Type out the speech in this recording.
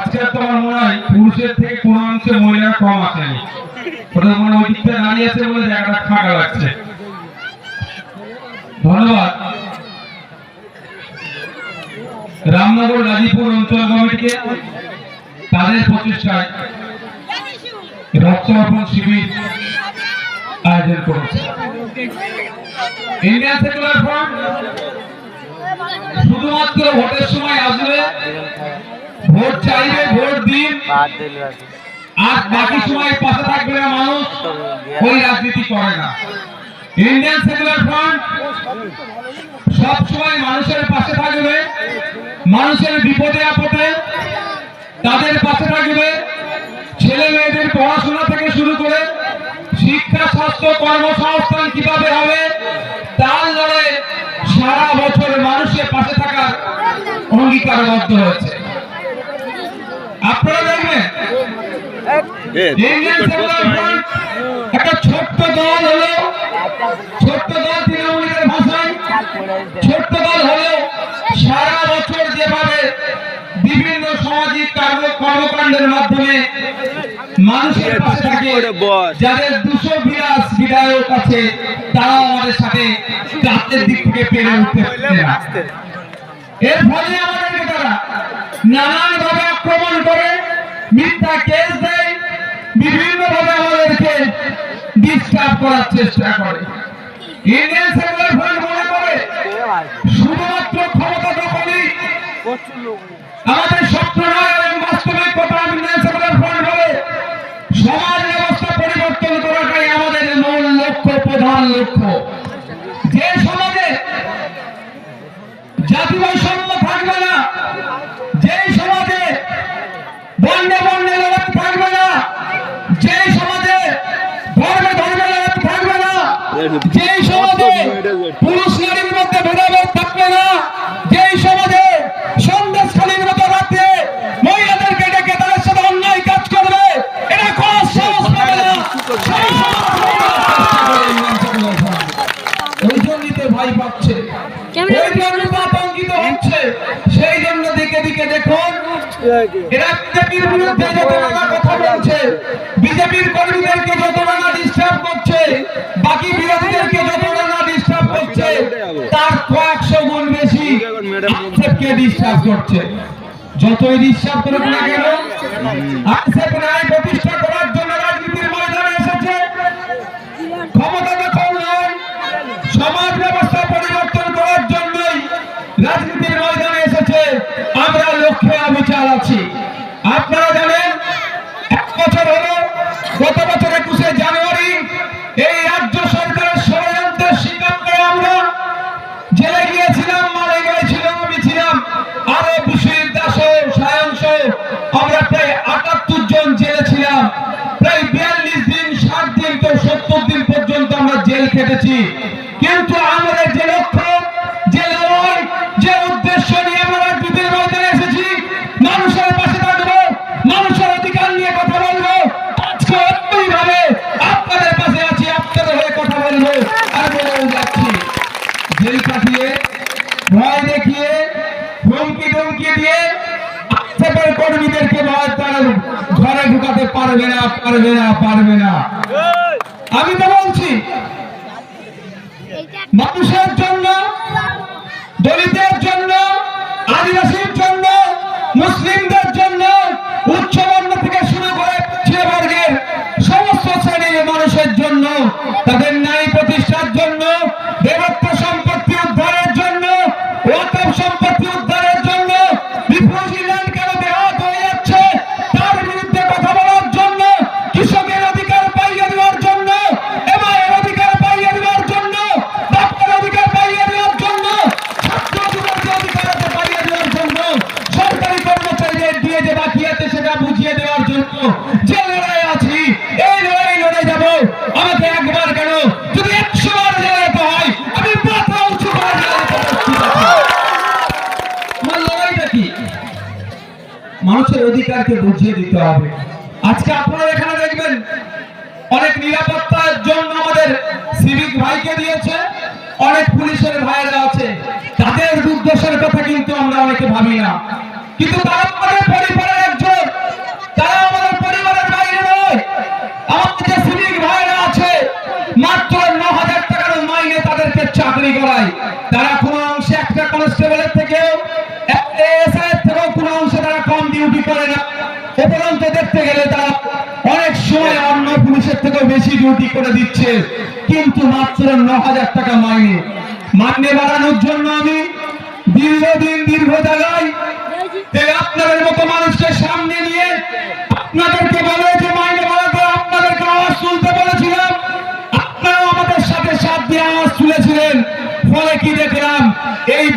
আজকে তো আমার মনে হয় পুরুষের থেকে কোনো অংশে মহিলারা কম আসেনি। ওটা মনে ওই দিকটা দাঁড়িয়ে আছে বলে জায়গাটা ফাঁকা লাগছে। ধন্যবাদ রামনগর গাজীপুর অঞ্চল কমিটিকে, তাদের প্রচেষ্টায় রক্ত অর্পণ শিবির আয়োজন করেছে। ইন্ডিয়ান সেকুলার ফ্রন্ট শুধুমাত্র ভোটের সময় আসবে, ভোট চাইবে, ভোট দিন, আর বাকি সময় পাশে থাকবে না মানুষ, ওই রাজনীতি করে না। ইন্ডিয়ান সেকুলার ফ্রন্ট সব সময় মানুষের পাশে থাকবে, মানুষের বিপদে আপদে তাদের পাশে থাকবে। ছেলে মেয়েদের পড়াশোনা থেকে শুরু করে শিক্ষা, স্বাস্থ্য, কর্মসংস্থান কিভাবে হবে তার লড়ে সারা বছর মানুষের পাশে থাকার অঙ্গীকারবদ্ধ হয়েছে। আপনারা দেখবেন ইন্ডিয়ান সেকুলার ফ্রন্ট একটা ছোট্ট দল হলো, ছোট্ট দল তৃণমূলের ভাষায় ছোট্ট দল হলেও সারা বছর যেভাবে বিভিন্ন সামাজিক কর্মকাণ্ডের মাধ্যমে মানুষের পাশে থাকে, যাদের 200 বিধায়ক আছে তারাও আমাদের সাথে রাতের দিক থেকে পেরে উঠতে পারে না। এর ফলে আমাদেরকে তারা নানান ভাবে আক্রমণ করে, মিথ্যা কেস দেয়, বিভিন্ন ভাবে আমাদেরকে ডিস্টার্ব করার চেষ্টা করে। ইন্ডিয়ান সেকুলার ফ্রন্ট মনে করে শুধুমাত্র ক্ষমতা দখলই আমাদের স্বপ্ন নয় এবং বাস্তবিক কথা। ইন্ডিয়ান সেকুলার ফ্রন্ট বলে সমাজ ব্যবস্থা পরিবর্তন করাটাই আমাদের মূল লক্ষ্য, প্রধান লক্ষ্য। যে সমাজে জাতি বৈষম্য থাকবে না, যে সমাজে বর্ণে বর্ণে লড়াই থাকবে না, যে সমাজে ধর্মে ধর্মে লড়াই থাকবে না, যে সমাজে পুরুষ নারীর মধ্যে ভেদাভেদ থাকবে না, যে সমাজে সন্দেশখালীর মতো রাতে মহিলাদেরকে ডেকে তাদের সাথে অন্যায় কাজ করবে, এটা কোন সাহস পাবে না। ওই জন্যই ভয় পাচ্ছে, ওই জন্য আতঙ্কিত হচ্ছে। সেই জন্য দিকে দিকে দেখুন এরা বিজেপির বিরুদ্ধে যত নানা কথা বলছে, বিজেপির কর্মীদেরকে যত নানা ডিস্টার্ব করছে, বাকি বিরোধীদেরকে যত নানা ডিস্টার্ব করছে, তার কয়েকশো গুণ বেশি আক্ষেপকে ডিস্টার্ব করছে। যতই ডিস্টার্ব করুক না কেন, আক্ষেপ ন্যায় প্রতিষ্ঠা করার জন্য রাজনীতির ময়দানে এসেছে। ক্ষমতা দখল নয়, সমাজ ব্যবস্থা পরিবর্তন করার জন্যই রাজনীতির ময়দানে এসেছে। আমরা লক্ষ্যে অবিচল আছি। আপনারা জানেন 1 বছর হলো, গত বছর 21শে জানুয়ারি এই রাজ্য সরকারের ষড়যন্ত্রের শিকার করে আমরা জেলে গিয়েছিলাম। মালেগাঁওয়ে ছিলাম, আমি ছিলাম, আরো বিশ্বজিৎ দাস, সায়ন, আমরা প্রায় 78 জন জেলে ছিলাম। প্রায় 42 দিন, 60 দিন তো 70 দিন পর্যন্ত আমরা জেল কেটেছি। কিন্তু আমাদের যে লক্ষ্য, যে লড়াই, যে উদ্দেশ্য নিয়ে আমরা রাজনীতির ময়দানে এসেছি, মানুষের পাশে থাকবো, মানুষের অধিকার নিয়ে কথা বলবো, আজকে একইভাবে আপনাদের পাশে আছি, আপনাদের হয়ে কথা বলবো। আর বলে যাচ্ছি, জেল পাঠিয়ে, ভয় দেখিয়ে, হুমকি ধমকি দিয়ে আক্ষেপের কর্মীদেরকে তারা ঘরে ঢুকাতে পারবে না, পারবে না, পারবে না। আমি তো বলছি মানুষের জন্য, দলিতের জন্য, আদিবাসীর জন্য, মুসলিমদের জন্য, উচ্চবর্ণ থেকে শুরু করে পিছিয়ে বর্গের সমস্ত শ্রেণীর মানুষের জন্য, তাদের ন্যায় প্রতিষ্ঠার জন্য, দেবত্ব সম্পত্তি উদ্ধারের জন্য, ওয়াকফ সম্পত্তি উদ্ধারের জন্য, রিফিউজি ল্যান্ড কেন বেহাত হয়ে যাচ্ছে তার বিরুদ্ধে কথা বলার জন্য, কৃষকের অধিকার পাইয়ে দেওয়ার জন্য, এমআইয়ের অধিকার পাইয়ে দেওয়ার জন্য, ডাক্তার অধিকার পাইয়ে দেওয়ার জন্য, ছাত্রদের অধিকার পাইয়ে দেওয়ার জন্য, সরকারি কর্মচারীদের দিয়ে যে বাকি আছে সেটা বুঝিয়ে দেওয়ার জন্য যে লড়াই আছি, এই লড়াই লড়ে যাব। আমাকে একবার কেন, যদি 100 বার লড়াইতে হয়, আমি মাথা উঁচু করে লড়াইতে পারছি। আমার লড়াইটা কি? মানুষের অধিকারকে বুঝিয়ে দিতে হবে। আজকে আপনারা এখানে দেখবেন অনেক নিরাপত্তার জন্য আমাদের সিভিক ভাইকে দিয়েছে, অনেক পুলিশের ভাইরা আছে, তাদের দুর্দশার কথা কিন্তু আমরা অনেকে ভাবি না। কিন্তু তারা আমাদের পরিবারের একজন, তারা কোনো অংশে একটা কনস্টেবলের থেকেও একটা এসআই এর থেকেও কোনো অংশে তারা কম ডিউটি করে না। উপরন্ত দেখতে গেলে তারা অনেক সময় অন্য পুলিশের থেকেও বেশি ডিউটি করে দিচ্ছে, কিন্তু মাত্র 9,000 টাকা মাইনে বাড়ানোর জন্য আমি দীর্ঘদিন দীর্ঘ জায়গায় আপনাদের মতো মানুষকে সামনে নিয়ে আপনাদেরকে বলে যে মাইনে বাড়াতে আপনাদেরকে আওয়াজ তুলতে বলেছিলাম, আপনারাও আমাদের সাথে সাথ দিয়ে আওয়াজ তুলেছিলেন। ফলে কি দেখলাম, এই